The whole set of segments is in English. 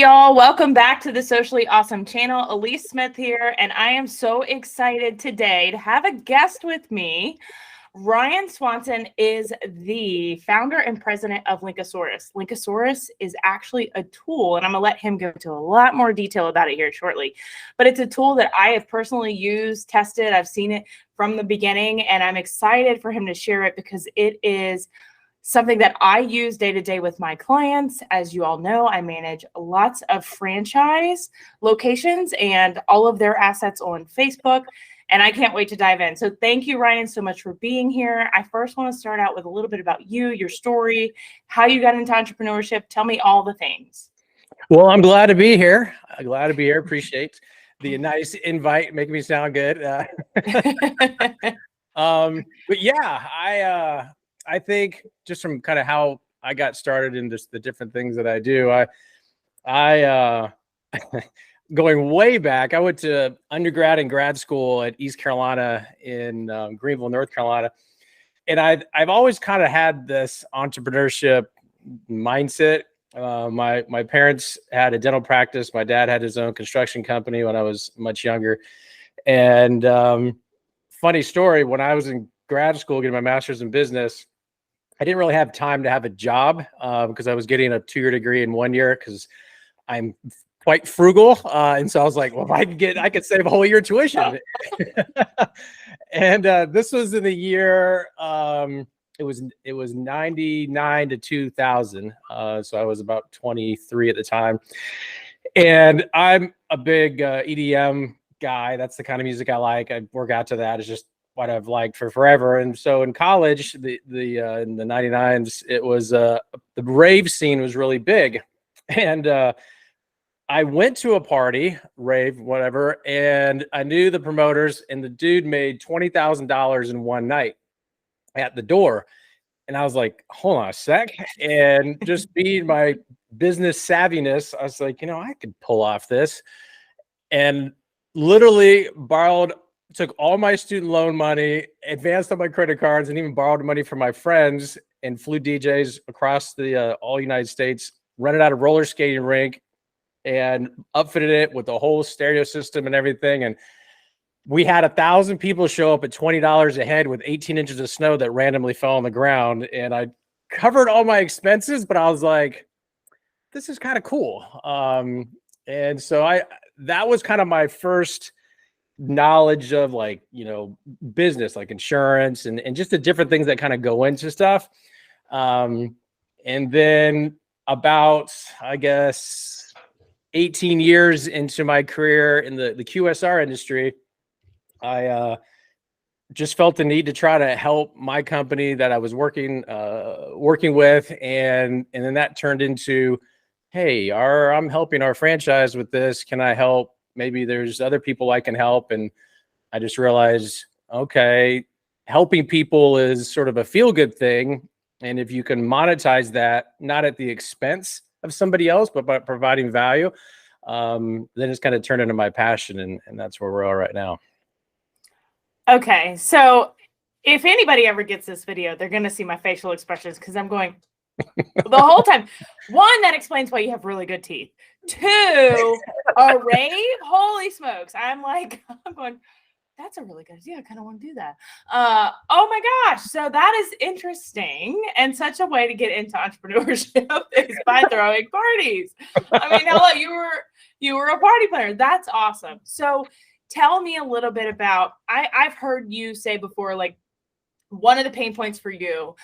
y'all. Welcome back to the Socially Awesome channel. Elise Smith here, and I am so excited today to have a guest with me. Ryan Swanson is the founder and president of Linkasoarus. Linkasoarus is actually a tool, and I'm going to let him go into a lot more detail about it here shortly. But it's a tool that I have personally used, tested. I've seen it from the beginning, and I'm excited for him to share it because it is something that I use day to day with my clients. As you all know, I manage lots of franchise locations and all of their assets on Facebook, and I can't wait to dive in. So thank you, Ryan, so much for being here. I first want to start out with a little bit about you, your story, how you got into entrepreneurship. Tell me all the things. Well, I'm glad to be here. Appreciate the nice invite, making me sound good. But yeah, I think just from kind of how I got started in just the different things that I do, I going way back, I went to undergrad and grad school at East Carolina in Greenville, North Carolina. And I've always kind of had this entrepreneurship mindset. My parents had a dental practice. My dad had his own construction company when I was much younger. And funny story, when I was in grad school getting my master's in business, I didn't really have time to have a job because I was getting a 2-year degree in 1 year because I'm quite frugal. And so I was like, well, if I could save a whole year tuition. And this was in the year, it was 99 to 2000. So I was about 23 at the time. And I'm a big EDM guy. That's the kind of music I like. I work out to that. It's just what I've liked for forever. And so in college, in the 99s, it was the rave scene was really big. And I went to a party, rave, whatever, and I knew the promoters, and the dude made $20,000 in one night at the door. And I was like, hold on a sec. And just being my business savviness, I was like, I could pull off this. And literally took all my student loan money, advanced on my credit cards, and even borrowed money from my friends and flew DJs across the all United States, rented out a roller skating rink and upfitted it with the whole stereo system and everything. And we had 1,000 people show up at $20 a head with 18 inches of snow that randomly fell on the ground. And I covered all my expenses, but I was like, this is kind of cool. And so that was kind of my first knowledge of business, like insurance and just the different things that kind of go into stuff. And then about, I guess, 18 years into my career in the QSR industry, I just felt the need to try to help my company that I was working with. And then that turned into, hey, I'm helping our franchise with this. Can I help? Maybe there's other people I can help. And I just realized, okay, helping people is sort of a feel-good thing. And if you can monetize that, not at the expense of somebody else, but by providing value, then it's kind of turned into my passion. And that's where we're at right now. Okay. So if anybody ever gets this video, they're going to see my facial expressions because I'm going the whole time. One, that explains why you have really good teeth. 2, a rave? Holy smokes. I'm going, that's a really good idea. I kind of want to do that. Oh my gosh. So that is interesting. And such a way to get into entrepreneurship is by throwing parties. I mean, hello, you were a party planner. That's awesome. So tell me a little bit about, I've heard you say before, like, one of the pain points for you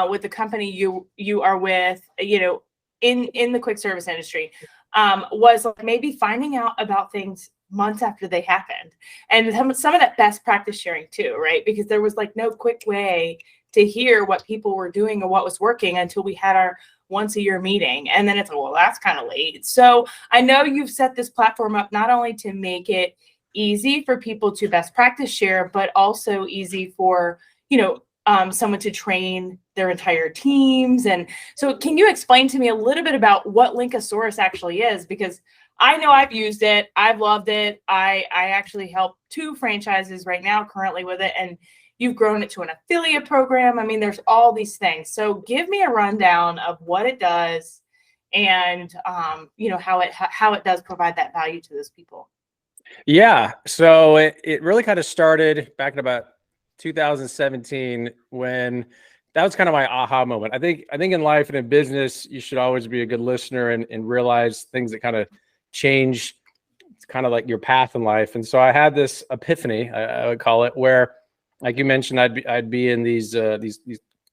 with the company you are with, in the quick service industry, was like maybe finding out about things months after they happened, and some of that best practice sharing too, right? Because there was like no quick way to hear what people were doing or what was working until we had our once a year meeting. And then it's like, well, that's kind of late. So I know you've set this platform up not only to make it easy for people to best practice share, but also easy for someone to train their entire teams. And so can you explain to me a little bit about what Linkasoarus actually is? Because I know I've used it. I've loved it. I actually help 2 franchises right now currently with it. And you've grown it to an affiliate program. I mean, there's all these things. So give me a rundown of what it does and how it does provide that value to those people. Yeah. So it really kind of started back in about 2017 when that was kind of my aha moment. I think in life and in business, you should always be a good listener and realize things that kind of change. It's kind of like your path in life. And so I had this epiphany, I would call it, where, like you mentioned, I'd be in these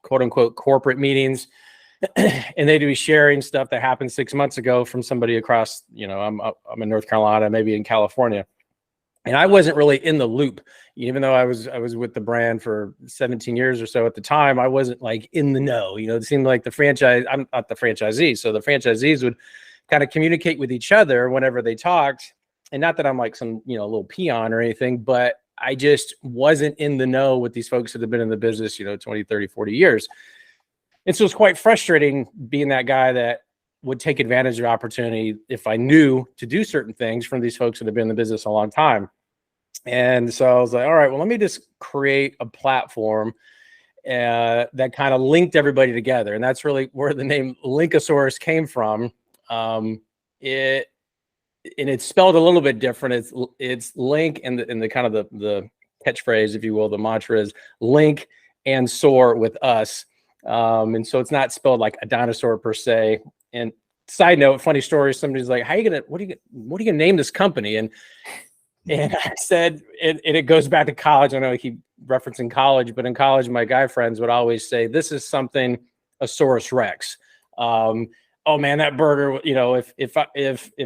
quote unquote corporate meetings, and they'd be sharing stuff that happened 6 months ago from somebody across, I'm in North Carolina, maybe in California. And I wasn't really in the loop, even though I was with the brand for 17 years or so at the time. I wasn't like in the know. It seemed like I'm not the franchisee, so the franchisees would kind of communicate with each other whenever they talked. And not that I'm like some little peon or anything, but I just wasn't in the know with these folks that have been in the business 20, 30, 40 years. And so it's quite frustrating being that guy that would take advantage of opportunity if I knew to do certain things from these folks that have been in the business a long time. And so I was like, all right, well, let me just create a platform that kind of linked everybody together. And that's really where the name Linkasoarus came from. It's spelled a little bit different. It's link, and the kind of the catchphrase, if you will, the mantra is link and soar with us. And so it's not spelled like a dinosaur per se. And side note, funny story, somebody's like, what are you gonna name this company? And I said, and it goes back to college. I know I keep referencing college, but in college, my guy friends would always say, this is something a Saurus Rex. Oh man, that burger, if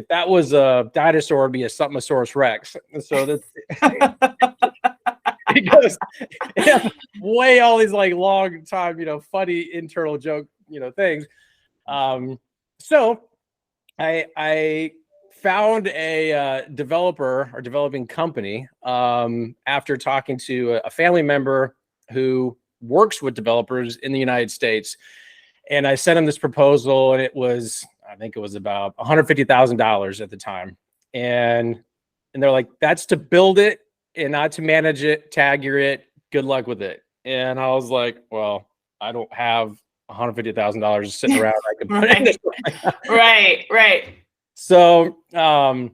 that was a dinosaur, it'd be a Saurus Rex. And so that's it goes way all these like long time, funny internal joke, things. So I found a developer or developing company after talking to a family member who works with developers in the United States. And I sent him this proposal, and I think it was about $150,000 at the time. And they're like, that's to build it and not to manage it, tag it, good luck with it. And I was like, well, I don't have $150,000 sitting around. I can put in this. Right. So then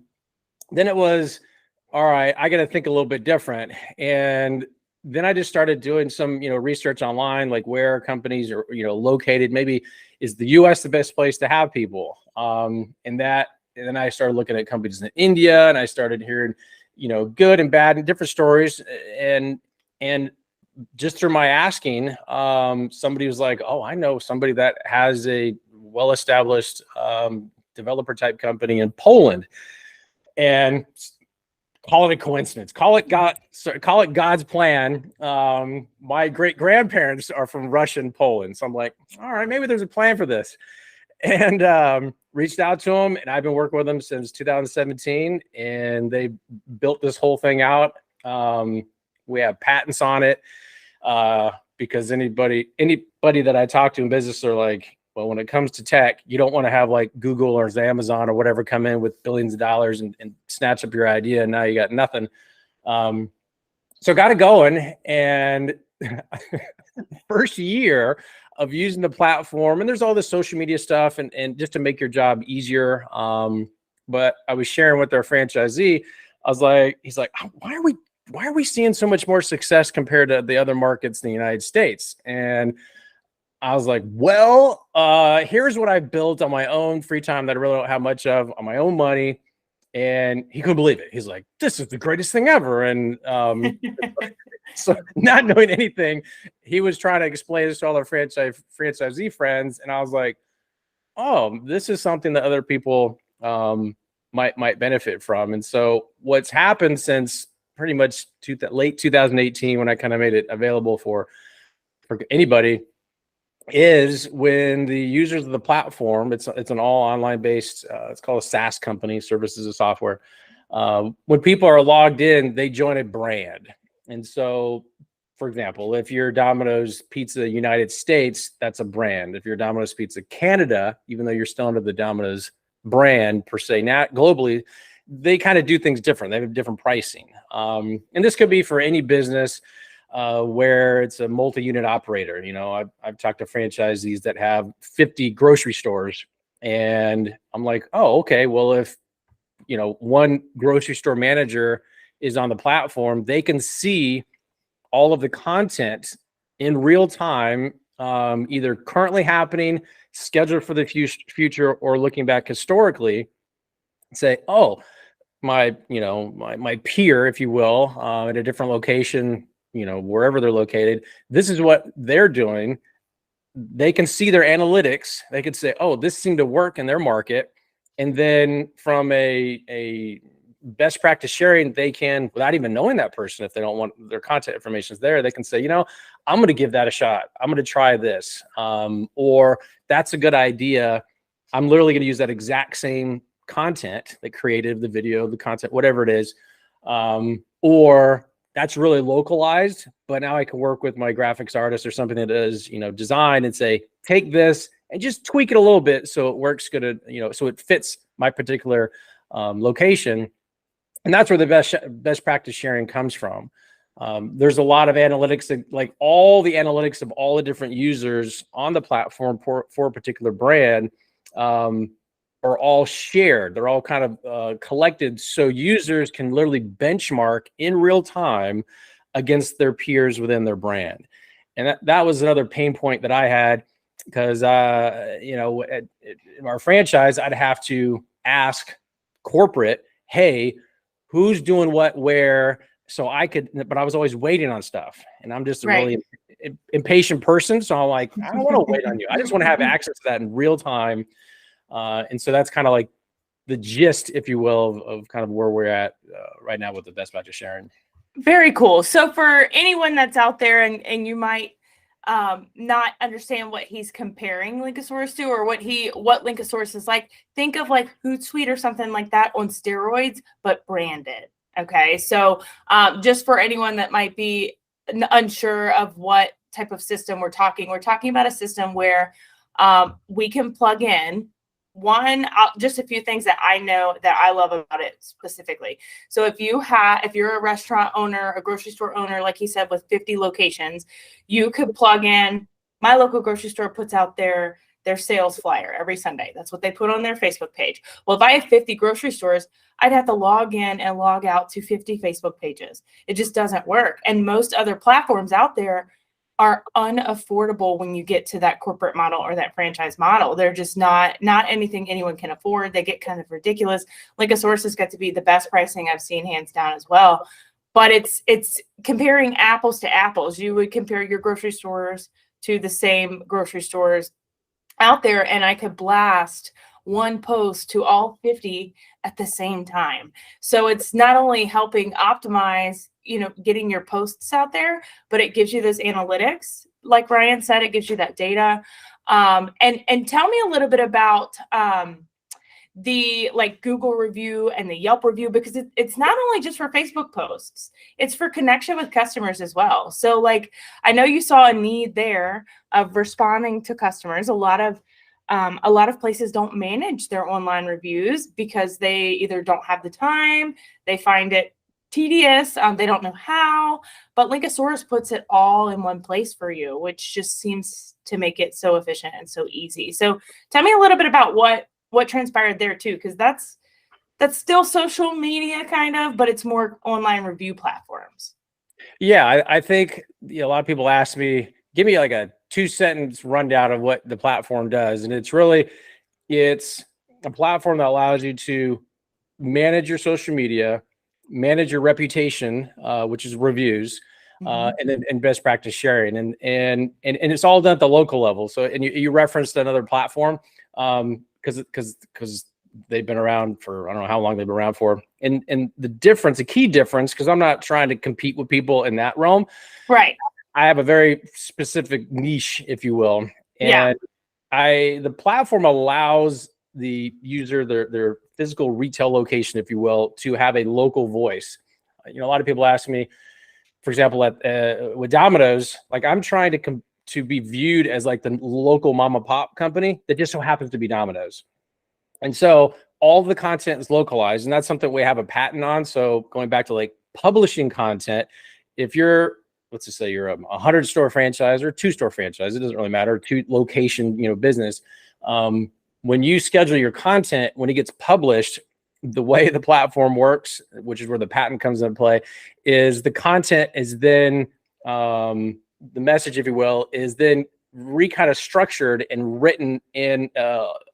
it was, all right, I got to think a little bit different. And then I just started doing some, research online, like where companies are, located. Maybe is the U.S. the best place to have people? And then I started looking at companies in India, and I started hearing, good and bad and different stories. And just through my asking, somebody was like, oh, I know somebody that has a well-established developer type company in Poland. And call it a coincidence, call it God's plan. My great grandparents are from Russia and Poland. So I'm like, all right, maybe there's a plan for this. And reached out to them, and I've been working with them since 2017, and they built this whole thing out. We have patents on it because anybody that I talk to in business are like, well, when it comes to tech, you don't want to have like Google or Amazon or whatever come in with billions of dollars and snatch up your idea, and now you got nothing. So got it going, and first year of using the platform, and there's all this social media stuff and just to make your job easier. But I was sharing with our franchisee, he's like, why are we seeing so much more success compared to the other markets in the United States? And I was like, well, here's what I built on my own free time that I really don't have much of, on my own money. And he couldn't believe it. He's like, this is the greatest thing ever. And so not knowing anything, he was trying to explain this to all our franchisee friends. And I was like, oh, this is something that other people might benefit from. And so what's happened since pretty much late 2018, when I kind of made it available for anybody, is when the users of the platform, it's an all online based, it's called a SaaS company, services and software. When people are logged in, they join a brand. And so, for example, if you're Domino's Pizza United States, that's a brand. If you're Domino's Pizza Canada, even though you're still under the Domino's brand per se, not globally, they kind of do things different. They have different pricing. And this could be for any business where it's a multi-unit operator. I've talked to franchisees that have 50 grocery stores, And I'm like, oh, okay, well, if, you know, one grocery store manager is on the platform, they can see all of the content in real time, either currently happening, scheduled for the future, or looking back historically, say, oh, my, you know, my peer, if you will, at a different location, you know, wherever they're located, this is what they're doing. They can see their analytics. They could say, oh, this seemed to work in their market. And then from a best practice sharing, they can, without even knowing that person, if they don't want their contact information is there, they can say, you know, I'm going to give that a shot. I'm going to try this. Or that's a good idea. I'm literally going to use that exact same content, the creative, the video, the content, whatever it is. Or that's really localized, but now I can work with my graphics artist or something that is, you know, design, and say, take this and just tweak it a little bit so it works good, you know, so it fits my particular location. And that's where the best practice sharing comes from. There's a lot of analytics, that, like all the analytics of all the different users on the platform for a particular brand, are all shared. They're all kind of collected, so users can literally benchmark in real time against their peers within their brand. And that was another pain point that I had, because you know, in our franchise, I'd have to ask corporate, hey, who's doing what where, so I could, but I was always waiting on stuff, and I'm just a really impatient person. So I'm like, I don't want to wait on you. I just want to have access to that in real time. And so that's kind of like the gist, if you will, of kind of where we're at right now with the best practice sharing. Very cool. So for anyone that's out there and you might not understand what he's comparing Linkasoarus to, or what Linkasoarus is like, think of like Hootsuite or something like that on steroids, but branded. Okay. So just for anyone that might be unsure of what type of system we're talking about a system where we can plug in just a few things that I know that I love about it specifically. So if you're a restaurant owner, a grocery store owner, like he said, with 50 locations, you could plug in. My local grocery store puts out their sales flyer every Sunday. That's what they put on their Facebook page. Well, if I have 50 grocery stores, I'd have to log in and log out to 50 Facebook pages. It just doesn't work. And most other platforms out there are unaffordable when you get to that corporate model or that franchise model. They're just not anything anyone can afford. They get kind of ridiculous. Linkasoarus has got to be the best pricing I've seen, hands down, as well. But it's comparing apples to apples. You would compare your grocery stores to the same grocery stores out there, and I could blast one post to all 50 at the same time. So it's not only helping optimize, you know, getting your posts out there, but it gives you those analytics. Like Ryan said, it gives you that data. And tell me a little bit about the like Google review and the Yelp review, because it's not only just for Facebook posts, it's for connection with customers as well. So like, I know you saw a need there of responding to customers. A lot of places don't manage their online reviews because they either don't have the time, they find it tedious, they don't know how, but Linkasoarus puts it all in one place for you, which just seems to make it so efficient and so easy. So tell me a little bit about what transpired there too, because that's still social media kind of, but it's more online review platforms. Yeah, I think, you know, a lot of people ask me, give me like a 2-sentence rundown of what the platform does. And it's a platform that allows you to manage your social media, manage your reputation, which is reviews, and best practice sharing. And it's all done at the local level. So, and you referenced another platform, because they've been around for, I don't know how long they've been around for. And the key difference, because I'm not trying to compete with people in that realm. Right. I have a very specific niche, if you will. And the platform allows the user, their physical retail location, if you will, to have a local voice. You know, a lot of people ask me, for example, with Domino's, like I'm trying to be viewed as like the local mom and pop company that just so happens to be Domino's. And so all the content is localized, and that's something we have a patent on. So going back to like publishing content, if you're, let's just say you're a 100-store franchise or 2-store franchise, it doesn't really matter, 2 location, you know, business. when you schedule your content, when it gets published, the way the platform works, which is where the patent comes into play, is the content is then the message, if you will, is then kind of structured and written in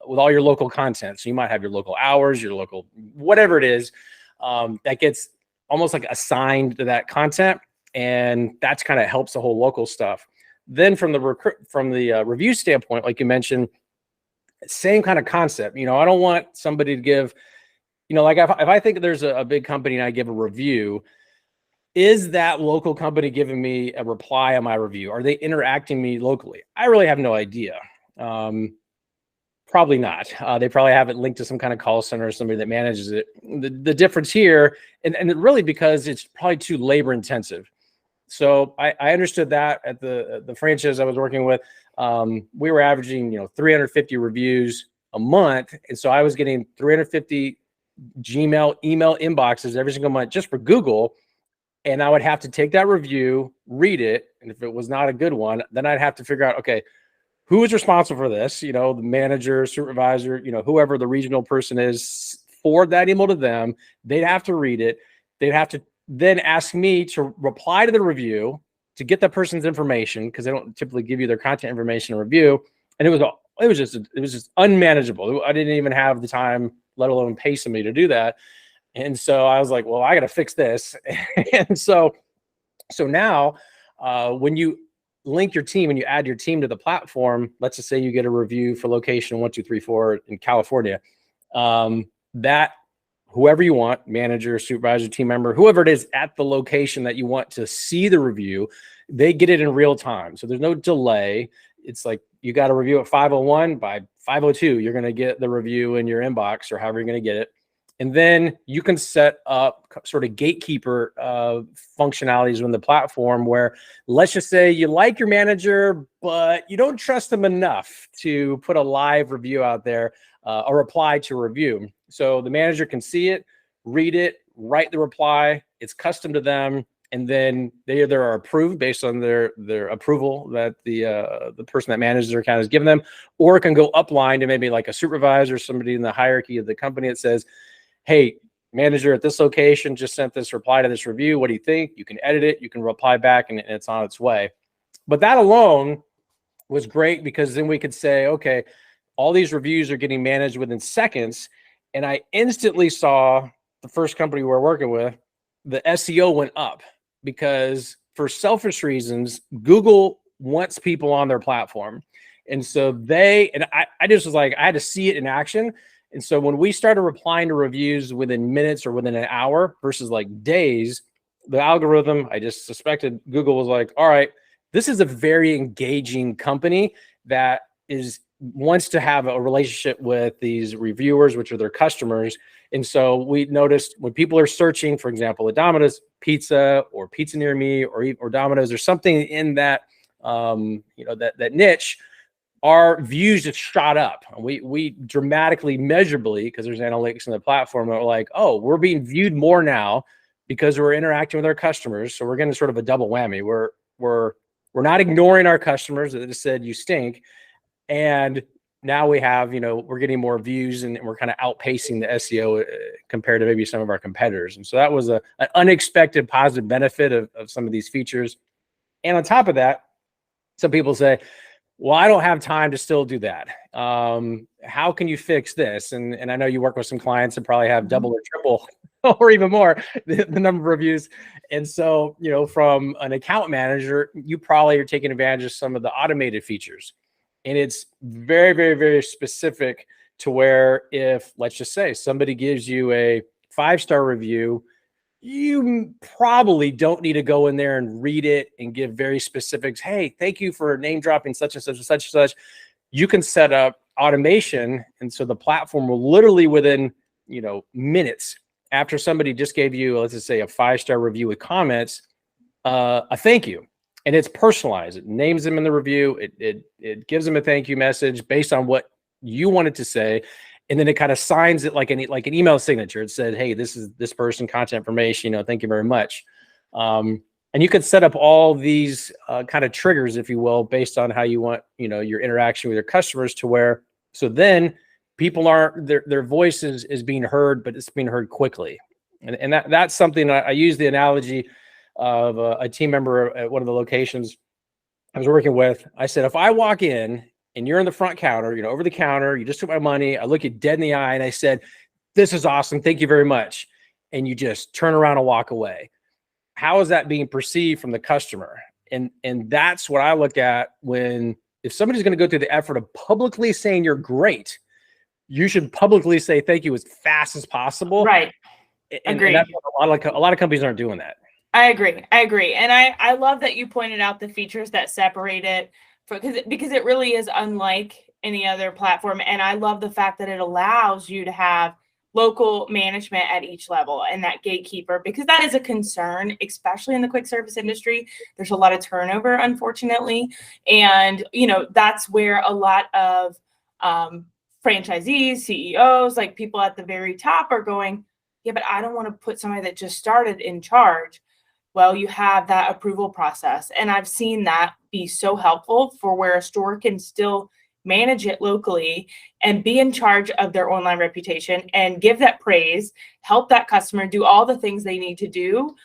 with all your local content. So you might have your local hours, your local whatever it is, that gets almost like assigned to that content, and that's kind of helps the whole local stuff. Then from the review standpoint, like you mentioned, same kind of concept. I don't want somebody to give, like if I think there's a big company and I give a review, is that local company giving me a reply on my review? Are they interacting me locally? I really have no idea. Probably not. They probably have it linked to some kind of call center or somebody that manages it. The difference here, and really because it's probably too labor intensive. So I understood that at the franchise I was working with, we were averaging 350 reviews a month, and so I was getting 350 Gmail email inboxes every single month just for Google. And I would have to take that review, read it, and if it was not a good one, then I'd have to figure out, okay, who is responsible for this? The manager, supervisor, whoever the regional person is, forward that email to them. They'd have to read it. They'd have to then ask me to reply to the review to get the person's information, because they don't typically give you their content information in review. And it was just unmanageable. I didn't even have the time, let alone pay somebody to do that. And so I was like, well, I got to fix this. And so now when you link your team and you add your team to the platform, let's just say you get a review for location 1, 2, 3, 4 in California, that whoever you want, manager, supervisor, team member, whoever it is at the location that you want to see the review, they get it in real time. So there's no delay. It's like you got a review at 5:01, by 5:02, you're going to get the review in your inbox or however you're going to get it. And then you can set up sort of gatekeeper functionalities on the platform where, let's just say you like your manager, but you don't trust them enough to put a live review out there, a reply to a review. So the manager can see it, read it, write the reply. It's custom to them. And then they either are approved based on their approval that the person that manages their account has given them, or it can go upline to maybe like a supervisor, somebody in the hierarchy of the company that says, hey, manager at this location just sent this reply to this review. What do you think? You can edit it. You can reply back, and it's on its way. But that alone was great, because then we could say, okay, all these reviews are getting managed within seconds. And I instantly saw the first company we're working with, the SEO went up, because for selfish reasons, Google wants people on their platform. And so I just was like, I had to see it in action. And so when we started replying to reviews within minutes or within an hour versus like days, the algorithm, I just suspected Google was like, all right, this is a very engaging company that wants to have a relationship with these reviewers, which are their customers. And so we noticed when people are searching, for example, a Domino's pizza or pizza near me or Domino's or something in that, that niche, our views just shot up. We dramatically, measurably, because there's analytics in the platform, that we're like, oh, we're being viewed more now because we're interacting with our customers. So we're getting sort of a double whammy. We're not ignoring our customers that just said you stink, and now we have, we're getting more views, and we're kind of outpacing the SEO compared to maybe some of our competitors. And so that was an unexpected positive benefit of some of these features. And on top of that, some people say, well, I don't have time to still do that. How can you fix this? And I know you work with some clients that probably have double or triple or even more the number of reviews. And so, from an account manager, you probably are taking advantage of some of the automated features. And it's very, very, very specific to where, if, let's just say, somebody gives you a 5-star review, you probably don't need to go in there and read it and give very specifics. Hey, thank you for name dropping such and such and such and such. You can set up automation. And so the platform will literally within, minutes after somebody just gave you, let's just say, a 5-star review with comments, a thank you. And it's personalized. It names them in the review. It gives them a thank you message based on what you wanted to say. And then it kind of signs it like an email signature. It said, hey, this is this person, content information, thank you very much. And you could set up all these kind of triggers, if you will, based on how you want, your interaction with your customers to where, so then people aren't, their voice is being heard, but it's being heard quickly. And that's something I use the analogy of a team member at one of the locations I was working with. I said, if I walk in and you're in the front counter, you know, over the counter, you just took my money, I look you dead in the eye and I said, this is awesome, thank you very much, and you just turn around and walk away, how is that being perceived from the customer? And that's what I look at when, if somebody's going to go through the effort of publicly saying you're great, you should publicly say thank you as fast as possible. Right. And Agree. that's what a lot of companies aren't doing that. I agree. And I love that you pointed out the features that separate it because it really is unlike any other platform. And I love the fact that it allows you to have local management at each level and that gatekeeper, because that is a concern, especially in the quick service industry. There's a lot of turnover, unfortunately. And, you know, that's where a lot of franchisees, CEOs, like people at the very top are going, yeah, but I don't want to put somebody that just started in charge. Well, you have that approval process. And I've seen that be so helpful for where a store can still manage it locally and be in charge of their online reputation and give that praise, help that customer do all the things they need to do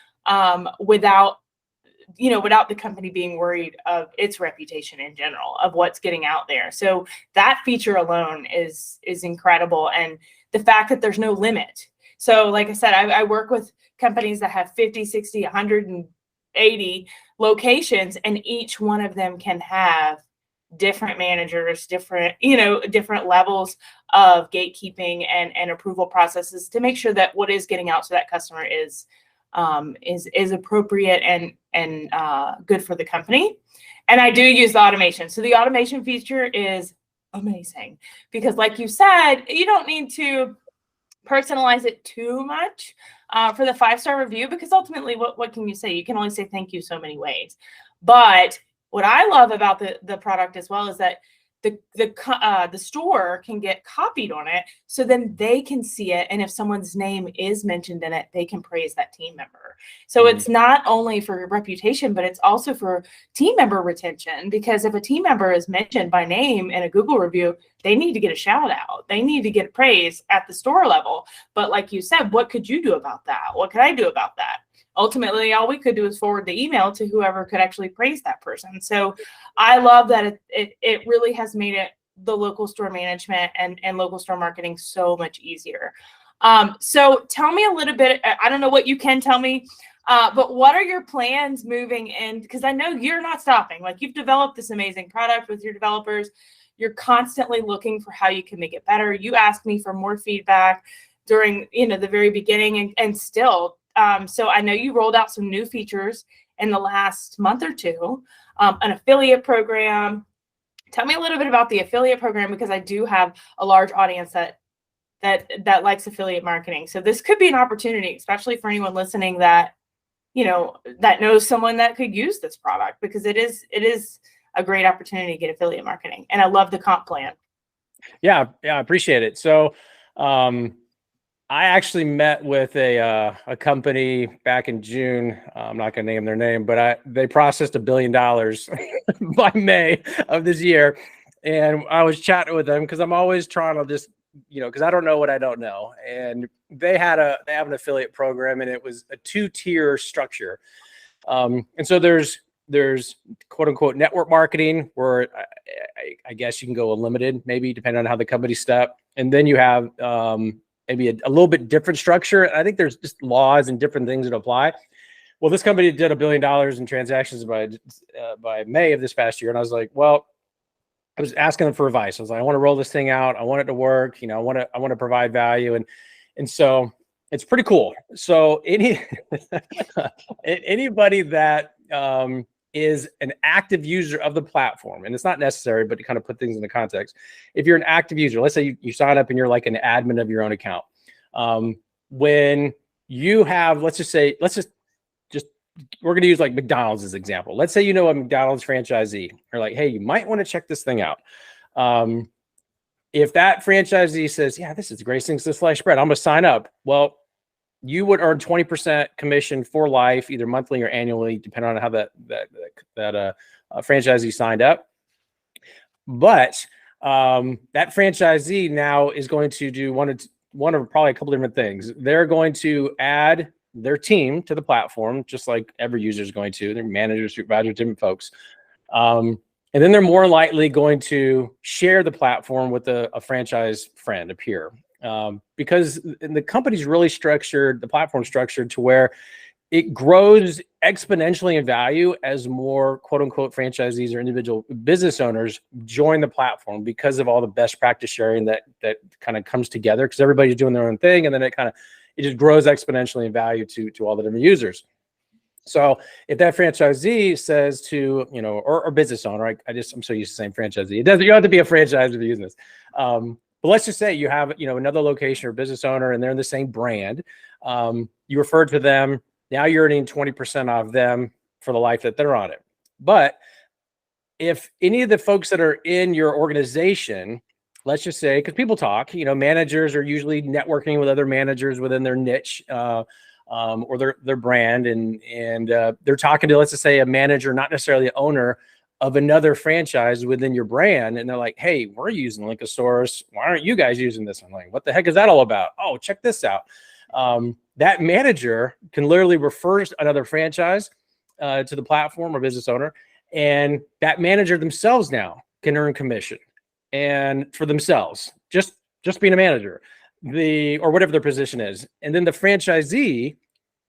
without the company being worried of its reputation in general, of what's getting out there. So that feature alone is incredible. And the fact that there's no limit. So like I said, I work with companies that have 50, 60, 180 locations, and each one of them can have different managers, different levels of gatekeeping and approval processes to make sure that what is getting out to that customer is appropriate and good for the company. And I do use the automation. So the automation feature is amazing because, like you said, you don't need to personalize it too much for the 5-star review, because ultimately what can you say? You can only say thank you so many ways. But what I love about the product as well is that the store can get copied on it, so then they can see it, and if someone's name is mentioned in it, they can praise that team member. So it's not only for reputation, but it's also for team member retention, because if a team member is mentioned by name in a Google review, they need to get a shout out, they need to get praise at the store level. But like you said, what could you do about that? What could I do about that? Ultimately, all we could do is forward the email to whoever could actually praise that person. So I love that it really has made it, the local store management and local store marketing, so much easier. So tell me a little bit, I don't know what you can tell me, but what are your plans moving in? Because I know you're not stopping. Like, you've developed this amazing product with your developers. You're constantly looking for how you can make it better. You asked me for more feedback during, the very beginning and still. So I know you rolled out some new features in the last month or two, an affiliate program. Tell me a little bit about the affiliate program, because I do have a large audience that likes affiliate marketing. So this could be an opportunity, especially for anyone listening that knows someone that could use this product, because it is a great opportunity to get affiliate marketing. And I love the comp plan. Yeah, I appreciate it. So, I actually met with a company back in June. I'm not going to name their name, but they processed $1 billion by May of this year. And I was chatting with them because I'm always trying to just, because I don't know what I don't know. And they have an affiliate program, and it was a 2-tier structure. And so there's quote unquote network marketing, where I guess you can go unlimited, maybe depending on how the company's set up. And then you have maybe a little bit different structure. I think there's just laws and different things that apply. Well, this company did $1 billion in transactions by May of this past year. And I was like, well, I was asking them for advice. I was like, I want to roll this thing out. I want it to work. I want to provide value. And so it's pretty cool. So anybody that is an active user of the platform, and it's not necessary, but to kind of put things into context, if you're an active user, let's say you sign up and you're like an admin of your own account. When you have, let's just we're going to use like McDonald's as an example. Let's say a McDonald's franchisee, or like, hey, you might want to check this thing out. If that franchisee says, yeah, this is the greatest thing since sliced bread, I'm going to sign up. Well, you would earn 20% commission for life, either monthly or annually, depending on how that franchisee signed up. But that franchisee now is going to do one of probably a couple different things. They're going to add their team to the platform, just like every user is going to. Their managers, supervisors, different folks. And then they're more likely going to share the platform with a franchise friend, a peer, because the company's really structured, the platform structured to where it grows exponentially in value as more quote unquote franchisees or individual business owners join the platform because of all the best practice sharing that kind of comes together, because everybody's doing their own thing. And then it just grows exponentially in value to all the different users. So if that franchisee says to, or business owner, I'm so used to saying franchisee. You don't have to be a franchise to be using this. But let's just say you have, another location or business owner and they're in the same brand. You refer to them. Now you're earning 20% off them for the life that they're on it. But if any of the folks that are in your organization, let's just say, because people talk, managers are usually networking with other managers within their niche or their brand, and they're talking to, let's just say, a manager, not necessarily the owner of another franchise within your brand, and they're like, "Hey, we're using Linkasoarus. Why aren't you guys using this?" I'm like, "What the heck is that all about?" "Oh, check this out." That manager can literally refer another franchise to the platform or business owner, and that manager themselves now can earn commission and for themselves, just being a manager, or whatever their position is. And then the franchisee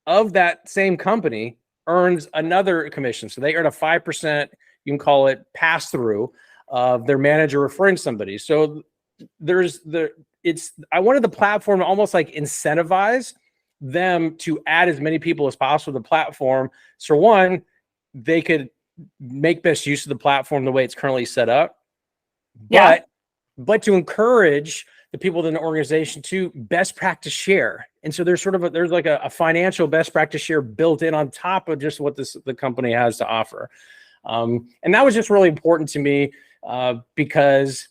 of that same company earns another commission. So they earn a 5%, you can call it pass through, of their manager referring somebody. So I wanted the platform to almost like incentivize them to add as many people as possible to the platform. So one, they could make best use of the platform the way it's currently set up. Yeah. But to encourage the people within the organization to best practice share. And so there's there's like a financial best practice share built in on top of just what the company has to offer. And that was just really important to me because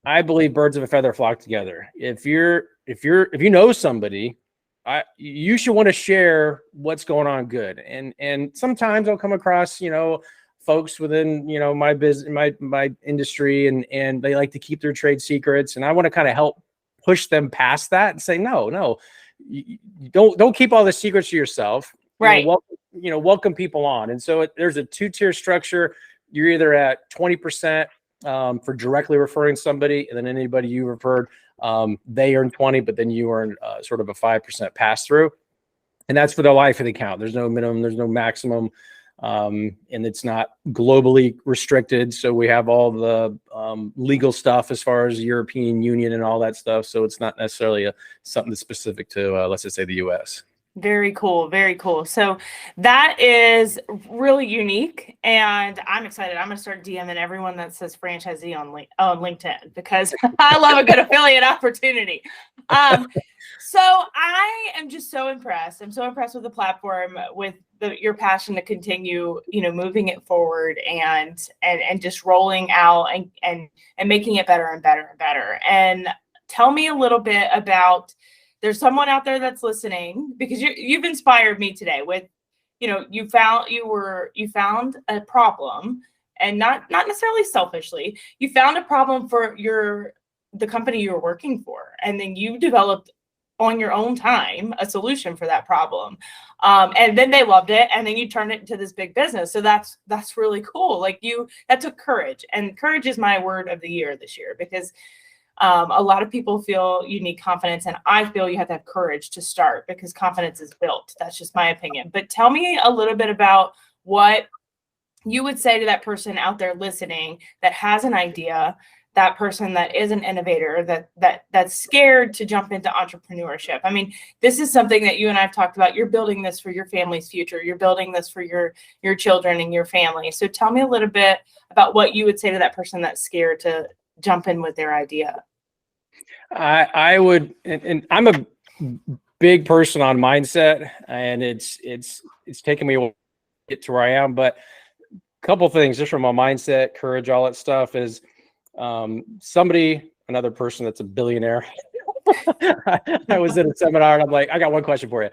I believe birds of a feather flock together. If you know somebody, you should want to share what's going on good. And sometimes I'll come across, folks within, my business, my industry, and they like to keep their trade secrets. And I want to kind of help push them past that and say, no, you don't keep all the secrets to yourself. Right. Welcome people on. And so there's a 2-tier structure. You're either at 20% for directly referring somebody, and then anybody you referred, they earn 20, but then you earn sort of a 5% pass through. And that's for the life of the account. There's no minimum, there's no maximum. And it's not globally restricted. So we have all the legal stuff as far as European Union and all that stuff. So it's not necessarily something that's specific to, let's just say, the US. Very cool. Very cool. So that is really unique. And I'm excited. I'm going to start DMing everyone that says franchisee on LinkedIn, because I love a good affiliate opportunity. So I am just so impressed. I'm so impressed with the platform, with your passion to continue, moving it forward and just rolling out and making it better and better and better. And tell me a little bit about, there's someone out there that's listening, because you've inspired me today with, you found a problem, and not necessarily selfishly, you found a problem for the company you were working for, and then you developed on your own time a solution for that problem, and then they loved it, and then you turned it into this big business. So that's really cool. Like that took courage, and courage is my word of the year this year, because a lot of people feel you need confidence, and I feel you have to have courage to start, because confidence is built. That's just my opinion. But tell me a little bit about what you would say to that person out there listening that has an idea, that person that is an innovator, that's scared to jump into entrepreneurship. I mean, this is something that you and I've talked about. You're building this for your family's future. You're building this for your children and your family. So tell me a little bit about what you would say to that person that's scared to jump in with their idea. I would, and I'm a big person on mindset, and it's taken me a while to get to where I am. But a couple things just from my mindset, courage, all that stuff is another person that's a billionaire. I was in a seminar and I'm like, I got one question for you.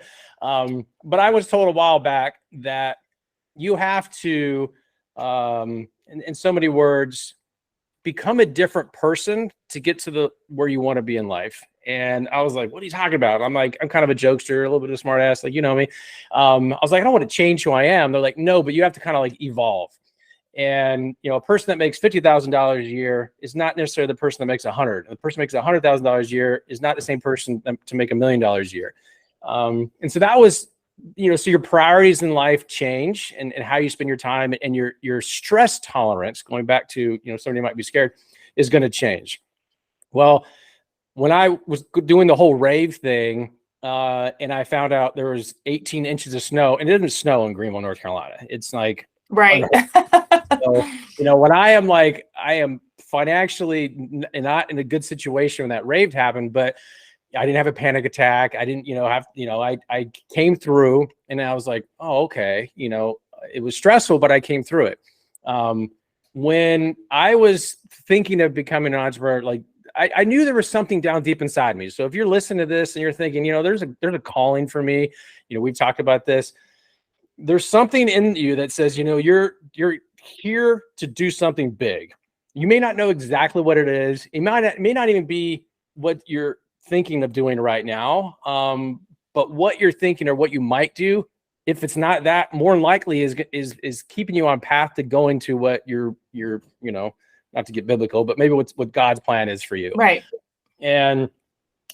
But I was told a while back that you have to, in so many words, become a different person to get to where you want to be in life. And I was like, what are you talking about? I'm like, I'm kind of a jokester, a little bit of a smart ass, like, you know me. I was like, I don't want to change who I am. They're like, no, but you have to kind of like evolve. And, you know, a person that makes $50,000 a year is not necessarily the person that makes 100. The person that makes $100,000 a year is not the same person to make $1 million a year. And so that was, you know, so your priorities in life change, and how you spend your time, and your stress tolerance, going back to, you know, somebody might be scared, is going to change. Well, when I was doing the whole rave thing, and I found out there was 18 inches of snow, and it didn't snow in Greenville, North Carolina. It's like, right. So, you know, when I am financially not in a good situation when that rave happened, but I didn't have a panic attack. I didn't, you know, I came through, and I was like, oh, okay. You know, it was stressful, but I came through it. When I was thinking of becoming an entrepreneur, like I knew there was something down deep inside me. So if you're listening to this and you're thinking, you know, there's a calling for me, you know, we've talked about this. There's something in you that says, you know, you're here to do something big. You may not know exactly what it is. It may not even be what you're thinking of doing right now. But what you're thinking or what you might do, if it's not that, more than likely is keeping you on path to going to what you're, you know, not to get biblical, but maybe what God's plan is for you. Right. And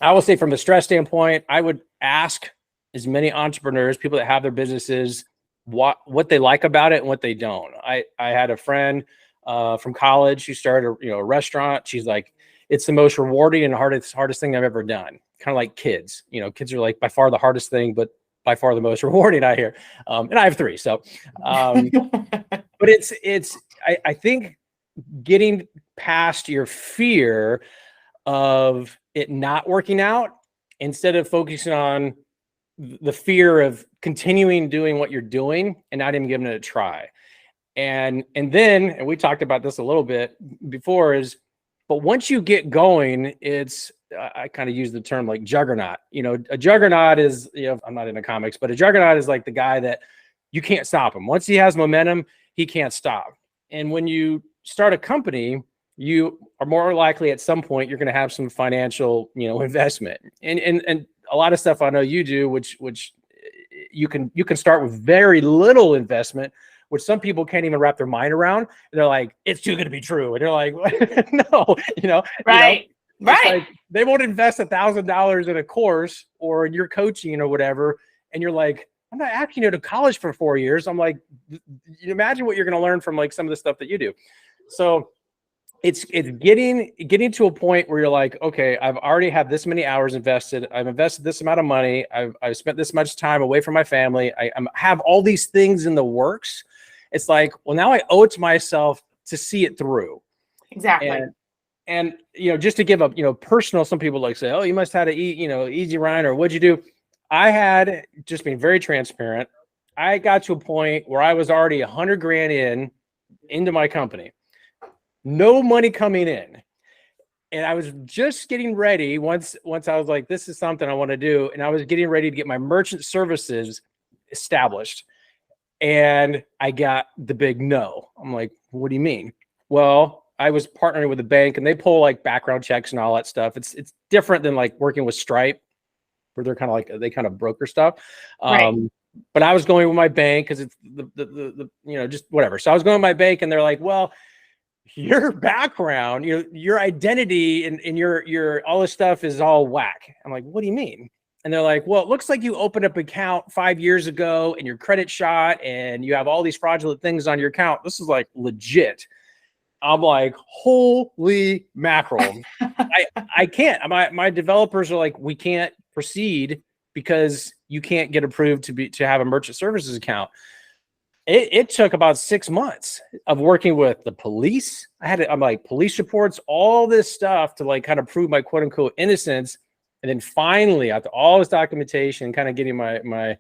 I will say, from a stress standpoint, I would ask as many entrepreneurs, people that have their businesses, what they like about it and what they don't. I had a friend from college who started a restaurant. She's like, it's the most rewarding and hardest thing I've ever done. Kind of like kids. You know, kids are like by far the hardest thing, but by far the most rewarding, I hear. And I have 3. So, but I think getting past your fear of it not working out, instead of focusing on the fear of continuing doing what you're doing and not even giving it a try. And then we talked about this a little bit before, but once you get going, it's, I kind of use the term like juggernaut. You know, a juggernaut is, you know, I'm not into comics, but a juggernaut is like the guy that you can't stop him. Once he has momentum, he can't stop. And when you start a company, you are more likely at some point you're going to have some financial, you know, investment. And a lot of stuff I know you do, which you can start with very little investment, which some people can't even wrap their mind around. And they're like, it's too good to be true. And they're like, no, you know, right. You know, right. Like, they won't invest $1,000 in a course or in your coaching or whatever. And you're like, I'm not asking you to college for 4 years. I'm like, you imagine what you're going to learn from like some of the stuff that you do. So it's getting to a point where you're like, okay, I've already had this many hours invested. I've invested this amount of money. I've spent this much time away from my family. I have all these things in the works. It's like, well, now I owe it to myself to see it through. Exactly. And you know, just to give up, you know, personal, some people like say, oh, you must have had easy ride, or what'd you do? I had, just being very transparent, I got to a point where I was already 100 grand into my company. No money coming in. And I was just getting ready once I was like, this is something I want to do. And I was getting ready to get my merchant services established. And I got the big no. I'm like, what do you mean? Well, I was partnering with a bank, and they pull like background checks and all that stuff. It's different than like working with Stripe, where they're kind of like, they kind of broker stuff. Right. But I was going with my bank because it's the you know, just whatever. So I was going with my bank, and they're like, well, your background, you know, your identity and your all this stuff is all whack. I'm like, what do you mean? And they're like, well, it looks like you opened up an account 5 years ago and your credit shot and you have all these fraudulent things on your account. This is like legit. I'm like, holy mackerel. I can't. My developers are like, we can't proceed because you can't get approved to have a merchant services account. It took about 6 months of working with the police. I'm like, police reports, all this stuff to like kind of prove my quote unquote innocence. And then finally, after all this documentation, kind of getting my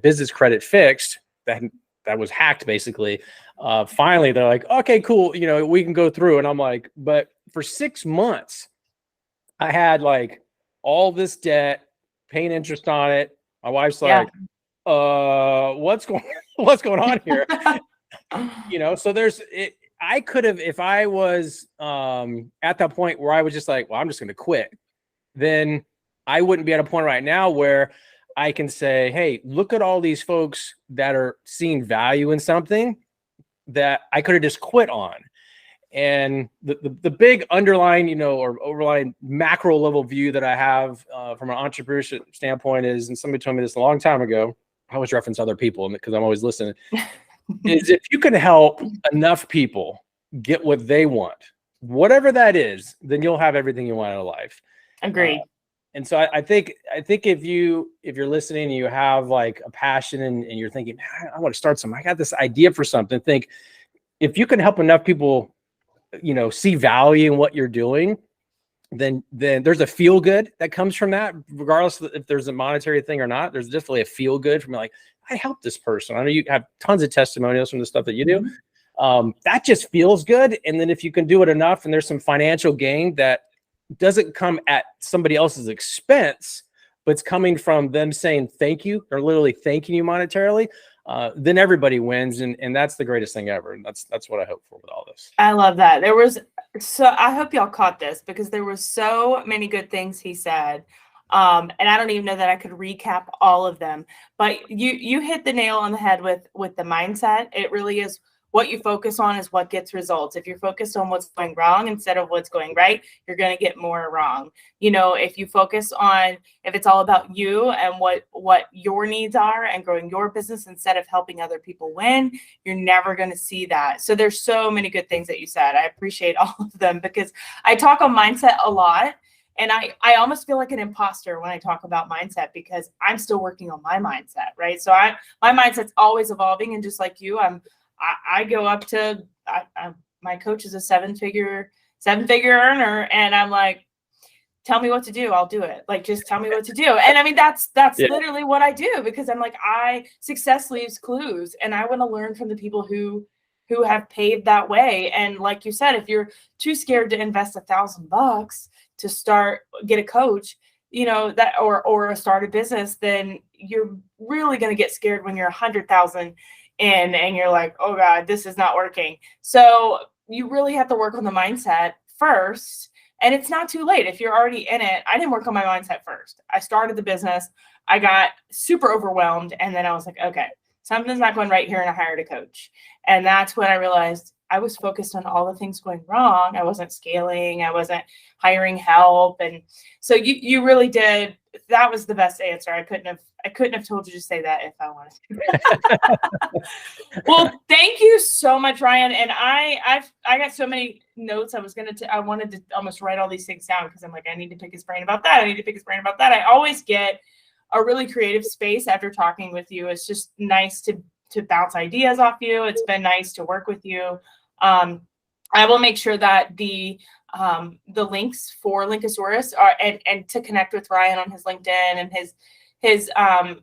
business credit fixed, that was hacked basically. Finally, they're like, okay, cool. You know, we can go through. And I'm like, but for 6 months, I had like all this debt, paying interest on it. My wife's like, what's going on here? You know, so I could have, if I was at that point where I was just like, well, I'm just going to quit, then I wouldn't be at a point right now where I can say, hey, look at all these folks that are seeing value in something that I could have just quit on. And the big underlying, or overlying macro level view that I have from an entrepreneurship standpoint is, and somebody told me this a long time ago, I always reference other people because I'm always listening, is if you can help enough people get what they want, whatever that is, then you'll have everything you want in life. Agreed. And so I think if you're listening and you have like a passion and you're thinking, I want to start something, I got this idea for something, think if you can help enough people, see value in what you're doing, then there's a feel good that comes from that, regardless of if there's a monetary thing or not. There's definitely a feel good from like, I helped this person. I know you have tons of testimonials from the stuff that you do. That just feels good. And then if you can do it enough and there's some financial gain that doesn't come at somebody else's expense, but it's coming from them saying thank you, or literally thanking you monetarily, then everybody wins. And that's the greatest thing ever. And that's what I hope for with all this. I love that. I hope y'all caught this, because there were so many good things he said. And I don't even know that I could recap all of them, but you hit the nail on the head with the mindset. It really is what you focus on is what gets results. If you're focused on what's going wrong instead of what's going right, you're going to get more wrong. If you focus on, if it's all about you and what your needs are and growing your business instead of helping other people win, you're never going to see that. So there's so many good things that you said. I appreciate all of them, because I talk on mindset a lot. And I almost feel like an imposter when I talk about mindset, because I'm still working on my mindset, right? So my mindset's always evolving. And just like you, I go up to, my coach is a seven-figure earner. And I'm like, tell me what to do. I'll do it. Like, just tell me what to do. And I mean, that's literally what I do, because I'm like, success leaves clues, and I want to learn from the people who have paved that way. And like you said, if you're too scared to invest $1,000 to get a coach, that, or start a business, then you're really going to get scared when you're 100,000 in and you're like, oh God, this is not working. So you really have to work on the mindset first. And it's not too late if you're already in it. I didn't work on my mindset first. I started the business. I got super overwhelmed. And then I was like, okay, something's not going right here. And I hired a coach. And that's when I realized I was focused on all the things going wrong. I wasn't scaling. I wasn't hiring help. And so you really did. That was the best answer. I couldn't have told you to say that if I wanted to. Well, thank you so much, Ryan. And I got so many notes. I wanted to almost write all these things down, because I'm like, I need to pick his brain about that. I need to pick his brain about that. I always get a really creative space after talking with you. It's just nice to bounce ideas off you. It's been nice to work with you. I will make sure that the links for Linkasoarus are, and to connect with Ryan on his LinkedIn and his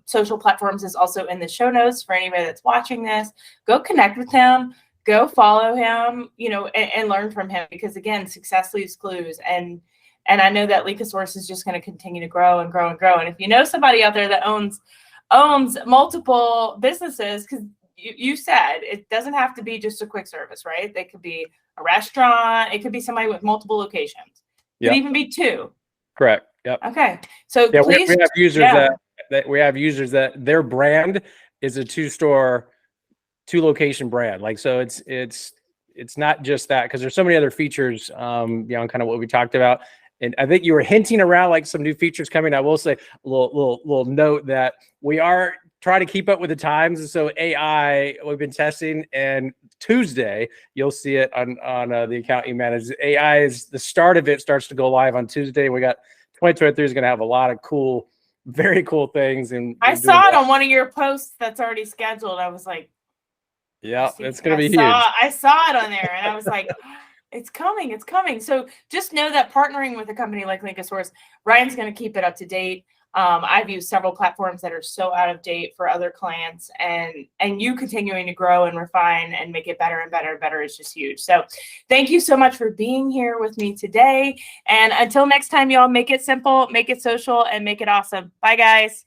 social platforms is also in the show notes for anybody that's watching this. Go connect with him, go follow him, and learn from him, because again, success leaves clues. And I know that Linkasoarus is just going to continue to grow and grow and grow. And if you know somebody out there that owns multiple businesses, because you said it doesn't have to be just a quick service, right? They could be a restaurant. It could be somebody with multiple locations. It could even be two. Correct. Yep. Okay. So yeah, please, we have users that their brand is a two location brand. Like, so it's not just that, because there's so many other features beyond kind of what we talked about. And I think you were hinting around like some new features coming. I will say a little note that we are trying to keep up with the times. And so AI, we've been testing, and Tuesday, you'll see it on the account you manage. AI is the start of it, starts to go live on Tuesday. We got 2023 is going to have a lot of very cool things. And I saw it on one of your posts that's already scheduled. I was like, yeah, it's going to be huge. I saw it on there, and I was like, it's coming. It's coming. So just know that partnering with a company like Linkasoarus, Ryan's going to keep it up to date. I've used several platforms that are so out of date for other clients, and you continuing to grow and refine and make it better and better and better is just huge. So thank you so much for being here with me today. And until next time, y'all, make it simple, make it social, and make it awesome. Bye, guys.